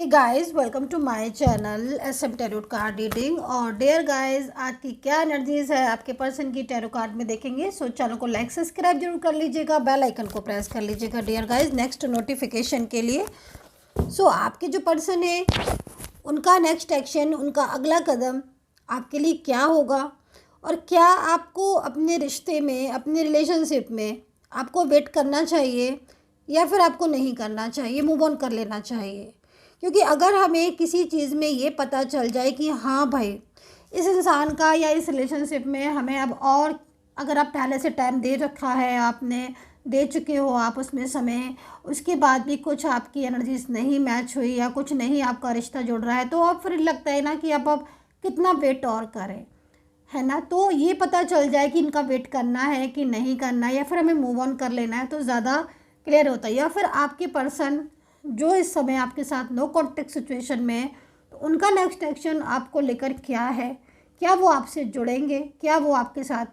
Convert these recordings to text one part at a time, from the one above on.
Guys welcome to my channel SM tarot card reading. और dear guys, आज की क्या एनर्जीज है आपके पर्सन की टैरो कार्ड में देखेंगे। सो चैनल को लाइक सब्सक्राइब जरूर कर लीजिएगा, बेल आइकन को प्रेस कर लीजिएगा डियर गाइस नेक्स्ट नोटिफिकेशन के लिए। सो आपके जो पर्सन है उनका नेक्स्ट एक्शन, उनका अगला कदम आपके लिए क्या होगा, और क्या आपको अपने रिश्ते में, अपने रिलेशनशिप में आपको वेट करना चाहिए या फिर आपको नहीं करना चाहिए, मूव ऑन कर लेना चाहिए। क्योंकि अगर हमें किसी चीज़ में ये पता चल जाए कि हाँ भाई, इस इंसान का या इस रिलेशनशिप में हमें अब, और अगर आप पहले से टाइम दे रखा है, आपने दे चुके हो आप उसमें समय, उसके बाद भी कुछ आपकी एनर्जीज नहीं मैच हुई या कुछ नहीं आपका रिश्ता जुड़ रहा है, तो अब फिर लगता है ना कि अब कितना वेट और करें, है ना। तो ये पता चल जाए कि इनका वेट करना है कि नहीं करना है, या फिर हमें मूव ऑन कर लेना है, तो ज़्यादा क्लियर होता है। या फिर आपके पर्सन जो इस समय आपके साथ नो कॉन्टेक्ट सिचुएशन में है, तो उनका नेक्स्ट एक्शन आपको लेकर क्या है, क्या वो आपसे जुड़ेंगे, क्या वो आपके साथ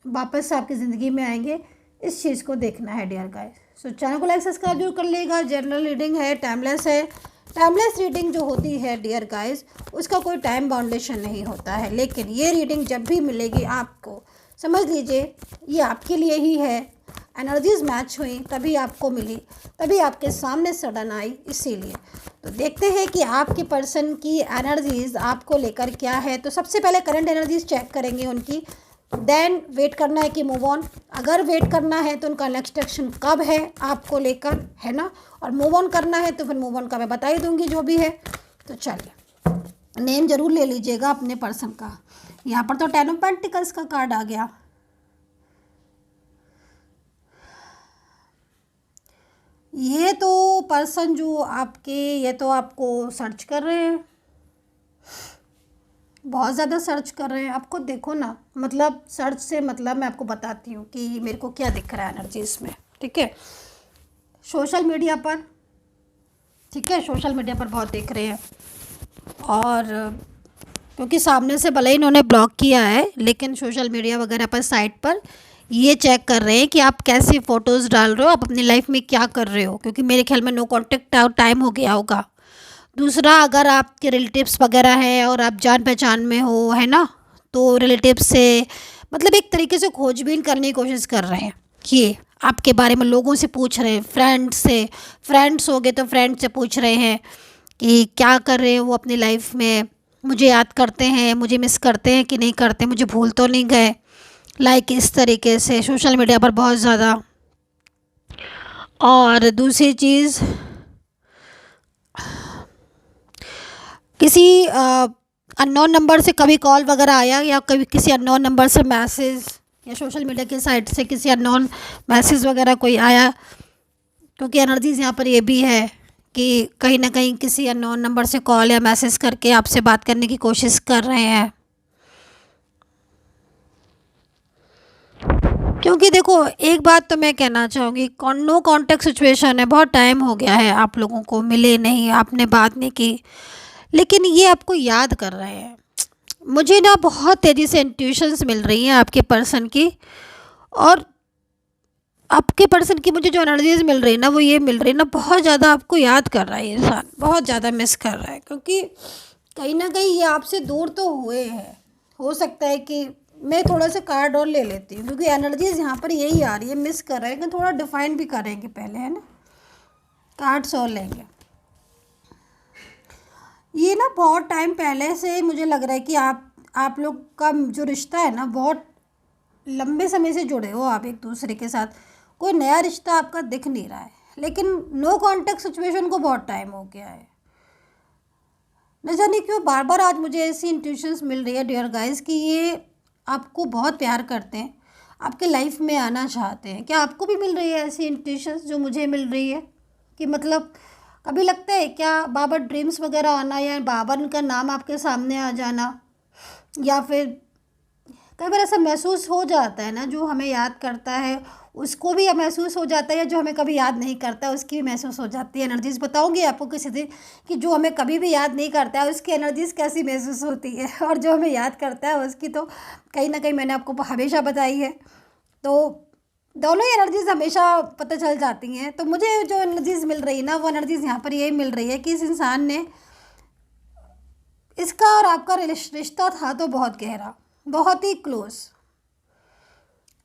वापस से आपकी ज़िंदगी में आएंगे, इस चीज़ को देखना है डियर गाइस। सो चैनल को लाइक सब्सक्राइब जरूर कर लेगा। जनरल रीडिंग है, टाइमलेस है। टाइमलेस रीडिंग जो होती है डियर गाइस, उसका कोई टाइम बाउंडेशन नहीं होता है, लेकिन ये रीडिंग जब भी मिलेगी आपको, समझ लीजिए ये आपके लिए ही है। एनर्जीज मैच हुई तभी आपको मिली, तभी आपके सामने सडन आई, इसीलिए। तो देखते हैं कि आपके पर्सन की एनर्जीज आपको लेकर क्या है। तो सबसे पहले करंट एनर्जीज चेक करेंगे उनकी, देन वेट करना है कि मूव ऑन। अगर वेट करना है तो उनका नेक्स्ट एक्शन कब है आपको लेकर, है ना। और मूव ऑन करना है तो फिर मूव ऑन का मैं बता ही दूंगी जो भी है। तो चलिए, नेम जरूर ले लीजिएगा अपने पर्सन का। यहाँ पर तो 10 ऑफ पेंटिकल्स का कार्ड आ गया। ये तो पर्सन जो आपके, ये तो आपको सर्च कर रहे हैं, बहुत ज़्यादा सर्च कर रहे हैं आपको। देखो ना, मतलब सर्च से मतलब मैं आपको बताती हूँ कि मेरे को क्या दिख रहा है एनर्जी इसमें, ठीक है। सोशल मीडिया पर, ठीक है, सोशल मीडिया पर बहुत देख रहे हैं। और क्योंकि सामने से भले ही इन्होंने ब्लॉक किया है, लेकिन सोशल मीडिया वगैरह पर, साइट पर ये चेक कर रहे हैं कि आप कैसी फ़ोटोज़ डाल रहे हो, आप अपनी लाइफ में क्या कर रहे हो, क्योंकि मेरे ख्याल में नो कॉन्टेक्ट टाइम हो गया होगा। दूसरा, अगर आपके रिलेटिव्स वगैरह हैं और आप जान पहचान में हो, है ना, तो रिलेटिव्स से मतलब एक तरीके से खोजबीन करने की कोशिश कर रहे हैं कि आपके बारे में लोगों से पूछ रहे हैं, फ्रेंड्स से, फ्रेंड्स हो गए तो फ्रेंड से पूछ रहे हैं कि क्या कर रहे हैं वो अपनी लाइफ में, मुझे याद करते हैं, मुझे मिस करते हैं कि नहीं करते, मुझे भूल तो नहीं गए, लाइक इस तरीके से सोशल मीडिया पर बहुत ज़्यादा। और दूसरी चीज़, किसी अननोन नंबर से कभी कॉल वगैरह आया, या कभी किसी अननोन नंबर से मैसेज, या सोशल मीडिया की साइट से किसी अननोन मैसेज वगैरह कोई आया। क्योंकि एनर्जीज यहाँ पर ये भी है कि कहीं ना कहीं किसी अननोन नंबर से कॉल या मैसेज करके आपसे बात करने की कोशिश कर रहे हैं। क्योंकि देखो, एक बात तो मैं कहना चाहूँगी, नो कॉन्टेक्ट सिचुएशन है, बहुत टाइम हो गया है आप लोगों को मिले नहीं, आपने बात नहीं की, लेकिन ये आपको याद कर रहे हैं। मुझे ना बहुत तेज़ी से इंट्यूशंस मिल रही हैं आपके पर्सन की, और आपके पर्सन की मुझे जो एनर्जीज मिल रही है ना, वो ये मिल रही है ना, बहुत ज़्यादा आपको याद कर रहा है ये इंसान, बहुत ज़्यादा मिस कर रहा है। क्योंकि कहीं ना कहीं ये आपसे दूर तो हुए हैं। हो सकता है कि मैं थोड़ा सा कार्ड और ले लेती हूँ, क्योंकि एनर्जीज यहाँ पर यही आ रही है, मिस कर रहे हैं, कि थोड़ा डिफाइन भी करेंगे पहले, है ना। कार्ड्स और लेंगे। ये ना बहुत टाइम पहले से मुझे लग रहा है कि आप लोग का जो रिश्ता है ना, बहुत लंबे समय से जुड़े हो आप एक दूसरे के साथ। कोई नया रिश्ता आपका दिख नहीं रहा है, लेकिन नो कॉन्टेक्ट सिचुएशन को बहुत टाइम हो गया है। न जाने क्यों बार बार आज मुझे ऐसी इंट्यूशंस मिल रही है डियर गाइस कि ये आपको बहुत प्यार करते हैं, आपके लाइफ में आना चाहते हैं। क्या आपको भी मिल रही है ऐसी इंट्यूशंस जो मुझे मिल रही है? कि मतलब कभी लगता है क्या बाबर ड्रीम्स वगैरह आना, या बाबर उनका नाम आपके सामने आ जाना, या फिर कई बार ऐसा महसूस हो जाता है ना, जो हमें याद करता है उसको भी महसूस हो जाता है, या जो हमें कभी याद नहीं करता है उसकी भी महसूस हो जाती है। एनर्जीज बताऊंगी आपको किसी दिन कि जो हमें कभी भी याद नहीं करता है उसकी एनर्जीज कैसी महसूस होती है, और जो हमें याद करता है उसकी तो कहीं ना कहीं मैंने आपको हमेशा बताई है। तो दोनों ही एनर्जीज हमेशा पता चल जाती हैं। तो मुझे जो एनर्जीज मिल रही है ना, वो एनर्जीज यहाँ पर यही मिल रही है कि इस इंसान ने, इसका और आपका रिश्ता था तो बहुत गहरा, बहुत ही क्लोज,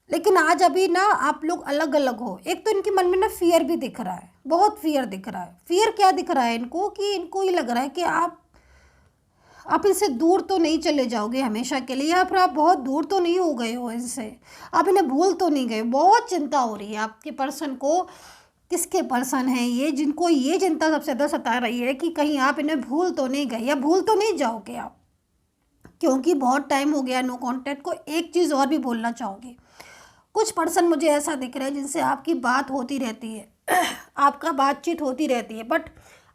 लेकिन आज अभी ना आप लोग अलग अलग हो। एक तो इनके मन में ना फियर भी दिख रहा है, बहुत फियर दिख रहा है। फियर क्या दिख रहा है इनको, कि इनको ये लग रहा है कि आप इनसे दूर तो नहीं चले जाओगे हमेशा के लिए, या फिर आप बहुत दूर तो नहीं हो गए हो इनसे, आप इन्हें भूल तो नहीं गए। बहुत चिंता हो रही है आपके पर्सन को। किसके पर्सन हैं ये जिनको ये चिंता सबसे ज़्यादा सता रही है कि कहीं आप इन्हें भूल तो नहीं गए या भूल तो नहीं जाओगे आप, क्योंकि बहुत टाइम हो गया नो कांटेक्ट को। एक चीज़ और भी बोलना चाहूँगी, कुछ पर्सन मुझे ऐसा दिख रहा है जिनसे आपकी बात होती रहती है आपका बातचीत होती रहती है, बट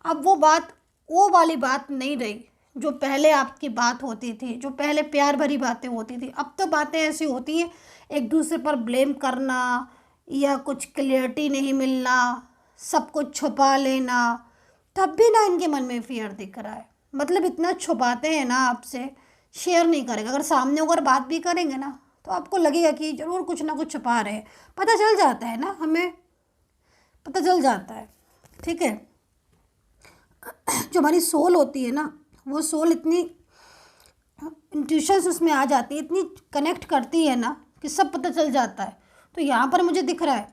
अब वो वाली बात नहीं रही जो पहले आपकी बात होती थी, जो पहले प्यार भरी बातें होती थी। अब तो बातें ऐसी होती हैं, एक दूसरे पर ब्लेम करना, या कुछ क्लियरिटी नहीं मिलना, सब कुछ छुपा लेना। तब भी ना इनके मन में फियर दिख रहा है, मतलब इतना छुपाते हैं ना आपसे, शेयर नहीं करेगा। अगर सामने अगर बात भी करेंगे ना तो आपको लगेगा कि ज़रूर कुछ ना कुछ छुपा रहे हैं। पता चल जाता है ना, हमें पता चल जाता है, ठीक है। जो हमारी सोल होती है ना, वो सोल इतनी इंट्यूशंस उसमें आ जाती है, इतनी कनेक्ट करती है ना कि सब पता चल जाता है। तो यहाँ पर मुझे दिख रहा है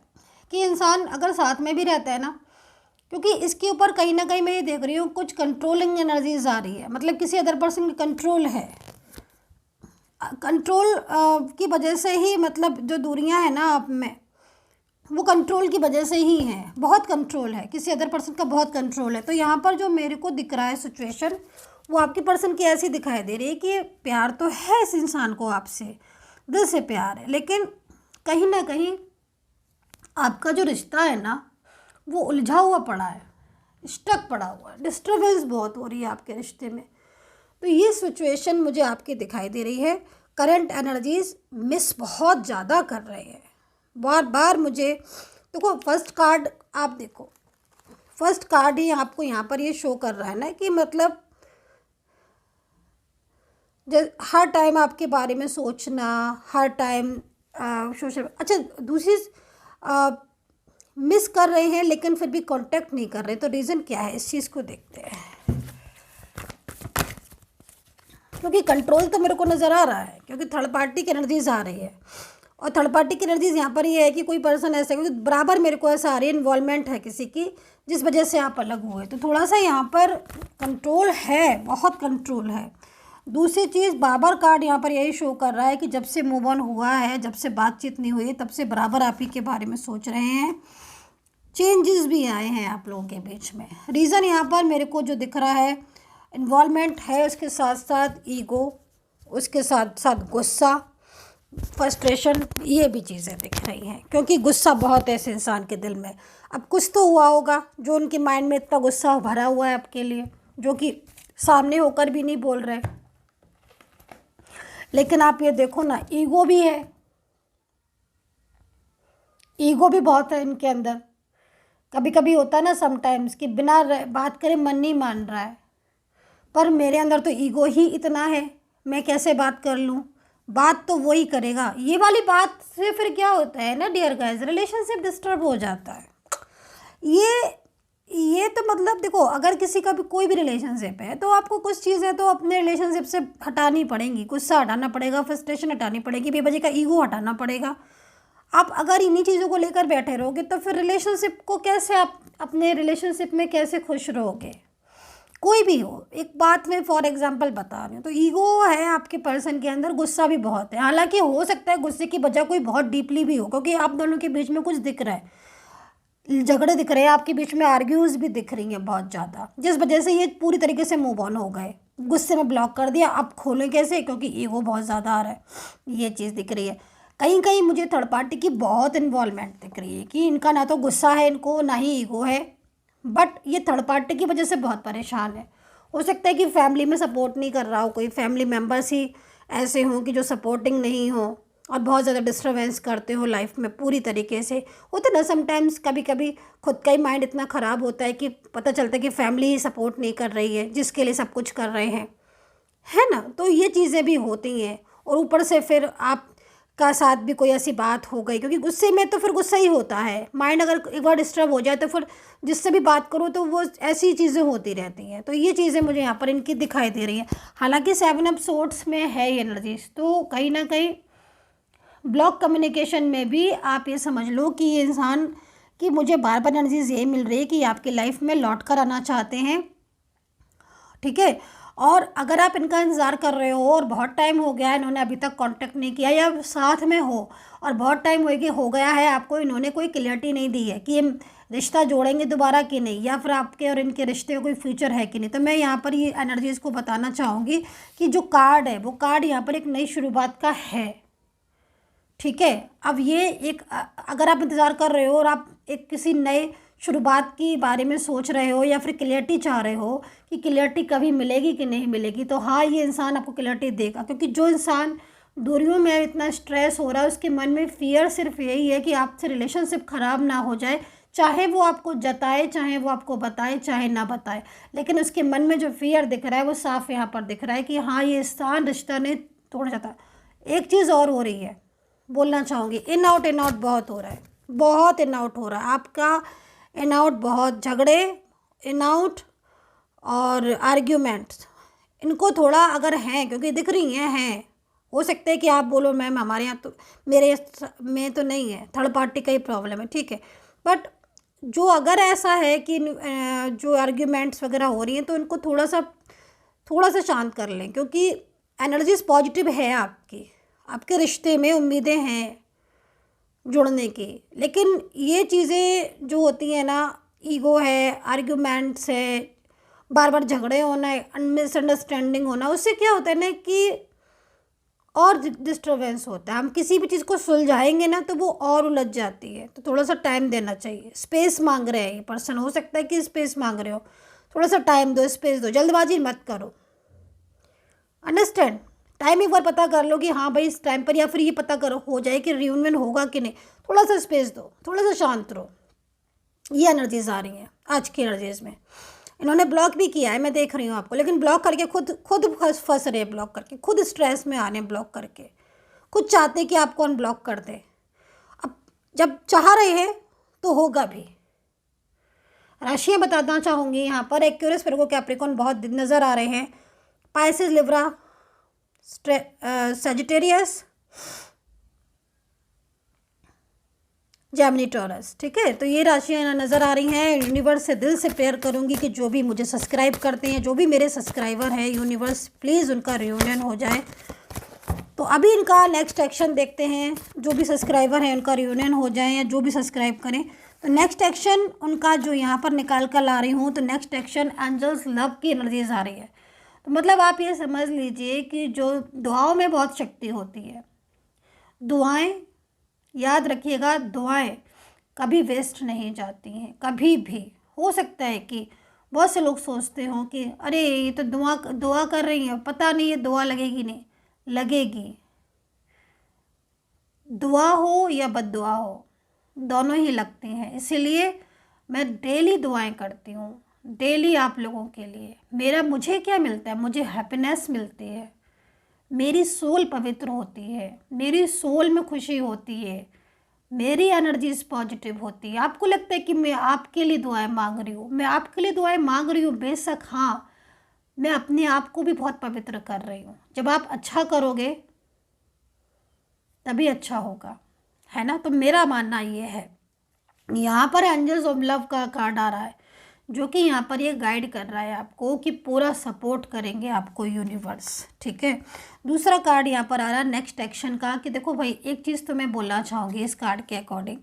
कि इंसान अगर साथ में भी रहता है ना, क्योंकि इसके ऊपर कहीं ना कहीं मैं ये देख रही हूँ कुछ कंट्रोलिंग एनर्जीज आ रही है, मतलब किसी अदर पर्सन की कंट्रोल है। कंट्रोल की वजह से ही, मतलब जो दूरियां हैं ना आप में, वो कंट्रोल की वजह से ही हैं। बहुत कंट्रोल है, किसी अदर पर्सन का बहुत कंट्रोल है। तो यहाँ पर जो मेरे को दिख रहा है सिचुएशन, वो आपकी पर्सन की ऐसी दिखाई दे रही है कि प्यार तो है इस इंसान को आपसे, दिल से प्यार है, लेकिन कहीं ना कहीं आपका जो रिश्ता है ना वो उलझा हुआ पड़ा है, स्टक पड़ा हुआ है, डिस्टर्बेंस बहुत हो रही है आपके रिश्ते में। तो ये सिचुएशन मुझे आपकी दिखाई दे रही है। करंट एनर्जीज मिस बहुत ज़्यादा कर रहे हैं, बार बार मुझे। देखो फर्स्ट कार्ड आप देखो, फर्स्ट कार्ड ही आपको यहाँ पर ये शो कर रहा है ना कि मतलब हर टाइम आपके बारे में सोचना, हर टाइम सोशल। अच्छा दूसरी मिस कर रहे हैं लेकिन फिर भी कांटेक्ट नहीं कर रहे, तो रीज़न क्या है इस चीज़ को देखते हैं। क्योंकि कंट्रोल तो मेरे को नज़र आ रहा है, क्योंकि थर्ड पार्टी की एनर्जीज आ रही है, और थर्ड पार्टी की एनर्जीज यहाँ पर ये है कि कोई पर्सन ऐसा, क्योंकि बराबर मेरे को ऐसा आ रही है इन्वॉल्वमेंट है किसी की, जिस वजह से आप अलग हुए। तो थोड़ा सा यहाँ पर कंट्रोल है, बहुत कंट्रोल है। दूसरी चीज़ बाबर कार्ड यहाँ पर यही शो कर रहा है कि जब से मूव ऑन हुआ है, जब से बातचीत नहीं हुई, तब से बराबर आप ही के बारे में सोच रहे हैं। चेंजेस भी आए हैं आप लोगों के बीच में। रीज़न यहाँ पर मेरे को जो दिख रहा है, इन्वॉल्वमेंट है, उसके साथ साथ ईगो, उसके साथ साथ गुस्सा, फ्रस्ट्रेशन, ये भी चीज़ें दिख रही हैं। क्योंकि गुस्सा बहुत है इस इंसान के दिल में। अब कुछ तो हुआ होगा जो उनके माइंड में इतना गुस्सा भरा हुआ है आपके लिए, जो कि सामने होकर भी नहीं बोल रहे। लेकिन आप ये देखो ना, ईगो भी है, ईगो भी बहुत है इनके अंदर। कभी कभी होता है ना समटाइम्स कि बिना बात करे मन नहीं मान रहा है, पर मेरे अंदर तो ईगो ही इतना है, मैं कैसे बात कर लूँ, बात तो वही करेगा। ये वाली बात से फिर क्या होता है ना डियर गाइस, रिलेशनशिप डिस्टर्ब हो जाता है। ये तो मतलब देखो, अगर किसी का भी कोई भी रिलेशनशिप है तो आपको कुछ चीज़ें तो अपने रिलेशनशिप से हटानी पड़ेंगी, गुस्सा हटाना पड़ेगा, फ्रस्ट्रेशन हटानी पड़ेगी, बेवजह का ईगो हटाना पड़ेगा। आप अगर इन्हीं चीज़ों को लेकर बैठे रहोगे तो फिर रिलेशनशिप को कैसे, आप अपने रिलेशनशिप में कैसे खुश रहोगे। कोई भी हो, एक बात मैं फॉर एग्जांपल बता रही हूँ, तो ईगो है आपके पर्सन के अंदर, गुस्सा भी बहुत है। हालांकि हो सकता है गुस्से की वजह कोई बहुत डीपली भी हो, क्योंकि आप दोनों के बीच में कुछ दिख रहा है, झगड़े दिख रहे हैं आपके बीच में, आर्ग्यूज भी दिख रही हैं बहुत ज़्यादा, जिस वजह से ये पूरी तरीके से मूव ऑन हो गए। गुस्से में ब्लॉक कर दिया, अब खोलें कैसे, क्योंकि ईगो बहुत ज़्यादा आ रहा है, ये चीज़ दिख रही है। कहीं कहीं मुझे थर्ड पार्टी की बहुत इन्वॉल्वमेंट दिख रही है कि इनका ना तो गुस्सा है इनको, ना ही ईगो है, बट ये थर्ड पार्टी की वजह से बहुत परेशान है। हो सकता है कि फैमिली में सपोर्ट नहीं कर रहा हो, कोई फैमिली मेम्बर्स ही ऐसे हों कि जो सपोर्टिंग नहीं हो और बहुत ज़्यादा डिस्टर्बेंस करते हो लाइफ में पूरी तरीके से। होता है ना समटाइम्स, कभी कभी खुद का ही माइंड इतना ख़राब होता है कि पता चलता है कि फैमिली ही सपोर्ट नहीं कर रही है जिसके लिए सब कुछ कर रहे हैं, है ना। तो ये चीज़ें भी होती हैं, और ऊपर से फिर आप का साथ भी कोई ऐसी बात हो गई, क्योंकि गुस्से में तो फिर गुस्सा ही होता है। माइंड अगर एक बार डिस्टर्ब हो जाए तो फिर जिससे भी बात करो तो वो ऐसी चीज़ें होती रहती हैं। तो ये चीज़ें मुझे यहाँ पर इनकी दिखाई दे रही हैं। हालांकि 7 ऑफ सोर्ड्स में है ये एनर्जीज, तो कहीं ना कहीं ब्लॉक कम्युनिकेशन में भी आप ये समझ लो कि ये इंसान कि मुझे बार बार एनर्जीज ये मिल रही है कि आपकी लाइफ में लौट कर आना चाहते हैं, ठीक है। और अगर आप इनका इंतज़ार कर रहे हो और बहुत टाइम हो गया है, इन्होंने अभी तक कांटेक्ट नहीं किया, या साथ में हो और बहुत टाइम हो गया है, आपको इन्होंने कोई क्लियरिटी नहीं दी है कि ये रिश्ता जोड़ेंगे दोबारा कि नहीं, या फिर आपके और इनके रिश्ते का कोई फ्यूचर है कि नहीं, तो मैं यहाँ पर ये एनर्जीज़ को बताना चाहूँगी कि जो कार्ड है वो कार्ड यहाँ पर एक नई शुरुआत का है, ठीक है। अब ये एक अगर आप इंतज़ार कर रहे हो और आप एक किसी नए शुरुआत के बारे में सोच रहे हो या फिर क्लियरिटी चाह रहे हो कि क्लियरिटी कभी मिलेगी कि नहीं मिलेगी, तो हाँ ये इंसान आपको क्लियरिटी देगा। क्योंकि जो इंसान दूरियों में इतना स्ट्रेस हो रहा है, उसके मन में फियर सिर्फ यही है कि आपसे रिलेशनशिप ख़राब ना हो जाए, चाहे वो आपको जताए, चाहे वो आपको बताए, चाहे ना बताए, लेकिन उसके मन में जो फियर दिख रहा है वो साफ यहाँ पर दिख रहा है कि हाँ ये इंसान रिश्ता नहीं तोड़ जाता। एक चीज़ और हो रही है, बोलना चाहूँगी, इन आउट बहुत हो रहा है, बहुत इन आउट हो रहा है आपका, इन आउट बहुत झगड़े, इन आउट और आर्ग्यूमेंट्स इनको थोड़ा अगर हैं, क्योंकि दिख रही हैं, हो सकता है कि आप बोलो मैम हमारे यहाँ तो मेरे में तो नहीं है, थर्ड पार्टी का ही प्रॉब्लम है, ठीक है। बट जो अगर ऐसा है कि जो आर्ग्यूमेंट्स वगैरह हो रही हैं तो इनको थोड़ा सा शांत कर लें, क्योंकि एनर्जीज पॉजिटिव है आपके रिश्ते में, उम्मीदें हैं जुड़ने की। लेकिन ये चीज़ें जो होती हैं ना, ईगो है, आर्ग्यूमेंट्स है, बार बार झगड़े होना, मिसअंडरस्टैंडिंग होना, उससे क्या होता है ना कि और डिस्टर्बेंस होता है। हम किसी भी चीज़ को सुलझाएंगे ना तो वो और उलझ जाती है, तो थोड़ा सा टाइम देना चाहिए। स्पेस मांग रहे हैं ये पर्सन, हो सकता है कि स्पेस मांग रहे हो, थोड़ा सा टाइम दो, स्पेस दो, जल्दबाजी मत करो, अंडरस्टैंड। टाइम एक बार पता कर लो कि हाँ भाई इस टाइम पर, या फिर ये पता करो हो जाए कि रियूनियन होगा कि नहीं, थोड़ा सा स्पेस दो, थोड़ा सा शांत रहो। ये एनर्जीज आ रही हैं आज की एनर्जीज में। इन्होंने ब्लॉक भी किया है, मैं देख रही हूँ आपको, लेकिन ब्लॉक करके खुद फंस रहे, ब्लॉक करके खुद स्ट्रेस में आने, ब्लॉक करके खुद चाहते कि आपको अनब्लॉक कर दे। अब जब चाह रहे हैं तो होगा भी। राशियाँ बताना चाहूँगी यहाँ पर, एक्यूरियस, वर्गो, कैप्रिकॉर्न बहुत नज़र आ रहे हैं, Pisces, Libra, Sagittarius, Gemini, taurus, ठीक है। तो ये राशियाँ नज़र आ रही हैं। यूनिवर्स से दिल से प्रेयर करूँगी कि जो भी मुझे सब्सक्राइब करते हैं, जो भी मेरे सब्सक्राइबर हैं, यूनिवर्स प्लीज़ उनका रियूनियन हो जाए। तो अभी इनका नेक्स्ट एक्शन देखते हैं, जो भी सब्सक्राइबर हैं उनका रियूनियन हो जाए, या जो भी सब्सक्राइब करें तो नेक्स्ट एक्शन उनका जो यहाँ पर निकाल कर ला रही हूँ, तो नेक्स्ट एक्शन एंजल्स लव की एनर्जीज आ रही है। तो मतलब आप ये समझ लीजिए कि जो दुआओं में बहुत शक्ति होती है, दुआएं याद रखिएगा, दुआएं कभी वेस्ट नहीं जाती हैं, कभी भी। हो सकता है कि बहुत से लोग सोचते हो कि अरे ये तो दुआ कर रही है, पता नहीं ये दुआ लगेगी, नहीं लगेगी। दुआ हो या बद्दुआ हो, दोनों ही लगती हैं। इसीलिए मैं डेली दुआएं करती हूँ, डेली आप लोगों के लिए। मुझे क्या मिलता है, मुझे हैप्पीनेस मिलती है, मेरी सोल पवित्र होती है, मेरी सोल में खुशी होती है, मेरी एनर्जीज पॉजिटिव होती है। आपको लगता है कि मैं आपके लिए दुआएं मांग रही हूँ, मैं आपके लिए दुआएं मांग रही हूँ, बेशक हाँ, मैं अपने आप को भी बहुत पवित्र कर रही हूँ। जब आप अच्छा करोगे तभी अच्छा होगा, है ना। तो मेरा मानना ये है। यहाँ पर एंजल्स ऑफ लव का कार्ड आ रहा है, जो कि यहाँ पर ये गाइड कर रहा है आपको कि पूरा सपोर्ट करेंगे आपको यूनिवर्स, ठीक है। दूसरा कार्ड यहाँ पर आ रहा है नेक्स्ट एक्शन का, कि देखो भाई एक चीज़ तो मैं बोलना चाहूँगी इस कार्ड के अकॉर्डिंग,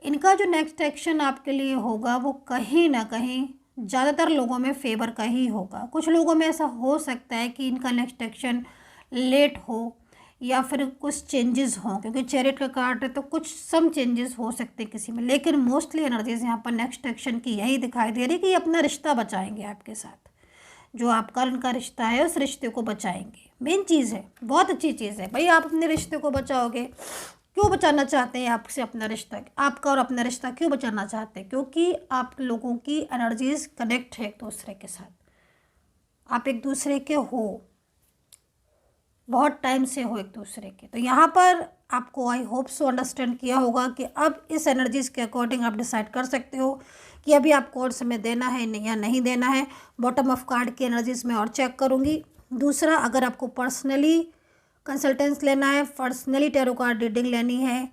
इनका जो नेक्स्ट एक्शन आपके लिए होगा वो कहीं ना कहीं ज़्यादातर लोगों में फेवर का ही होगा। कुछ लोगों में ऐसा हो सकता है कि इनका नेक्स्ट एक्शन लेट हो या फिर कुछ चेंजेस हों, क्योंकि चैरिट का कार्ड है तो कुछ सम चेंजेस हो सकते हैं किसी में, लेकिन मोस्टली एनर्जीज यहाँ पर नेक्स्ट एक्शन की यही दिखाई दे रही है कि ये अपना रिश्ता बचाएंगे आपके साथ, जो आपका उनका रिश्ता है उस रिश्ते को बचाएंगे। मेन चीज़ है, बहुत अच्छी चीज़ है भाई, आप अपने रिश्ते को बचाओगे। क्यों बचाना चाहते हैं आपसे अपना रिश्ता, आपका और अपना रिश्ता क्यों बचाना चाहते हैं? क्योंकि आप लोगों की एनर्जीज कनेक्ट है एक दूसरे के साथ, आप एक दूसरे के हो, बहुत टाइम से हो एक दूसरे के। तो यहाँ पर आपको आई होप सो अंडरस्टैंड किया होगा कि अब इस एनर्जीज़ के अकॉर्डिंग आप डिसाइड कर सकते हो कि अभी आपको और समय देना है या नहीं देना है। बॉटम ऑफ कार्ड की एनर्जीज़ में और चेक करूँगी। दूसरा, अगर आपको पर्सनली कंसल्टेंस लेना है, पर्सनली टैरो कार्ड रीडिंग लेनी है,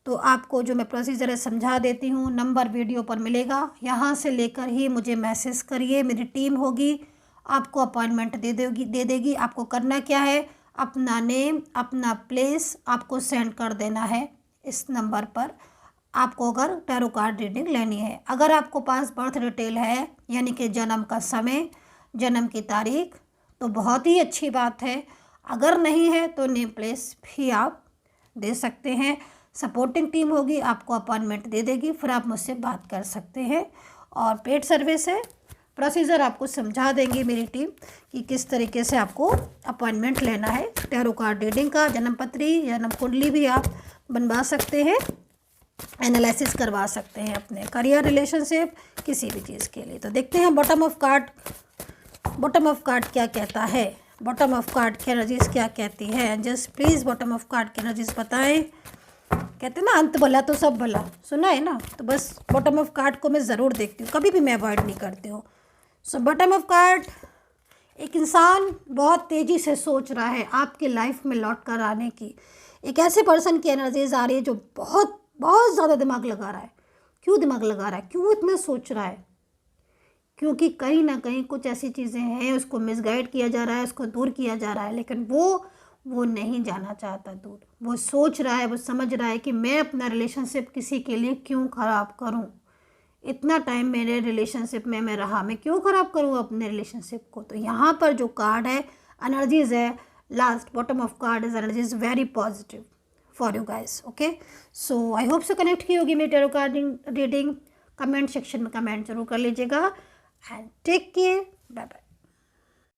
तो आपको जो मैं प्रोसीजर है समझा देती हूँ। नंबर वीडियो पर मिलेगा, यहाँ से लेकर ही मुझे मैसेज करिए, मेरी टीम होगी, आपको अपॉइंटमेंट दे देगी। आपको करना क्या है, अपना नेम, अपना प्लेस आपको सेंड कर देना है इस नंबर पर, आपको अगर टैरो कार्ड रीडिंग लेनी है। अगर आपको पास बर्थ डिटेल है, यानी कि जन्म का समय, जन्म की तारीख, तो बहुत ही अच्छी बात है। अगर नहीं है तो नेम प्लेस भी आप दे सकते हैं। सपोर्टिंग टीम होगी, आपको अपॉइंटमेंट दे देगी, फिर आप मुझसे बात कर सकते हैं। और पेड सर्विस है, प्रोसीजर आपको समझा देंगी मेरी टीम कि किस तरीके से आपको अपॉइंटमेंट लेना है टैरो कार्ड रीडिंग का। जन्म पत्री, जन्म कुंडली भी आप बनवा सकते हैं, एनालिसिस करवा सकते हैं अपने करियर, रिलेशनशिप, किसी भी चीज़ के लिए। तो देखते हैं बॉटम ऑफ कार्ड क्या कहता है, बॉटम ऑफ कार्ड की एनर्जीज क्या कहती है। Angels please bottom of card की एनर्जीज बताएं। कहते हैं ना, अंत भला तो सब भला, सुना है ना, तो बस बॉटम ऑफ कार्ड को मैं ज़रूर देखती हूँ, कभी भी मैं अवॉइड नहीं करती हूँ। सो बॉटम ऑफ कार्ड, एक इंसान बहुत तेज़ी से सोच रहा है आपके लाइफ में लौट कर आने की। एक ऐसे पर्सन की एनर्जीज आ रही है जो बहुत बहुत ज़्यादा दिमाग लगा रहा है। क्यों दिमाग लगा रहा है, क्यों इतना सोच रहा है? क्योंकि कहीं ना कहीं कुछ ऐसी चीज़ें हैं, उसको मिसगाइड किया जा रहा है, उसको दूर किया जा रहा है, लेकिन वो नहीं जाना चाहता दूर। वो सोच रहा है, वो समझ रहा है कि मैं अपना रिलेशनशिप किसी के लिए क्यों ख़राब करूं। इतना टाइम मेरे रिलेशनशिप में मैं रहा, मैं क्यों ख़राब करूं अपने रिलेशनशिप को। तो यहाँ पर जो कार्ड है, एनर्जीज़ है, last bottom of card is energies very positive for you guys. Okay, so I hope से कनेक्ट की होगी मेरी tarot card reading. Comment section में कमेंट जरूर कर लीजिएगा। And take care,